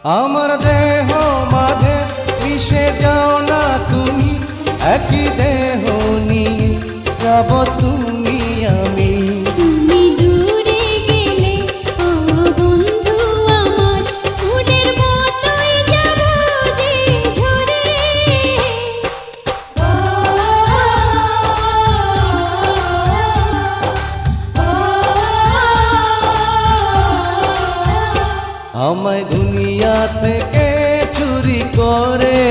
আমার দেহ মাঝে মিশে যাও না তুমি, একই দেহ নিয়ে যাব তুমি আমি। তুমি দূরে গেলে ও বন্ধু আমার, ফুলের মতোই যাব যে ঝরে। আমায় দুনিয়া থেকে চুরি করে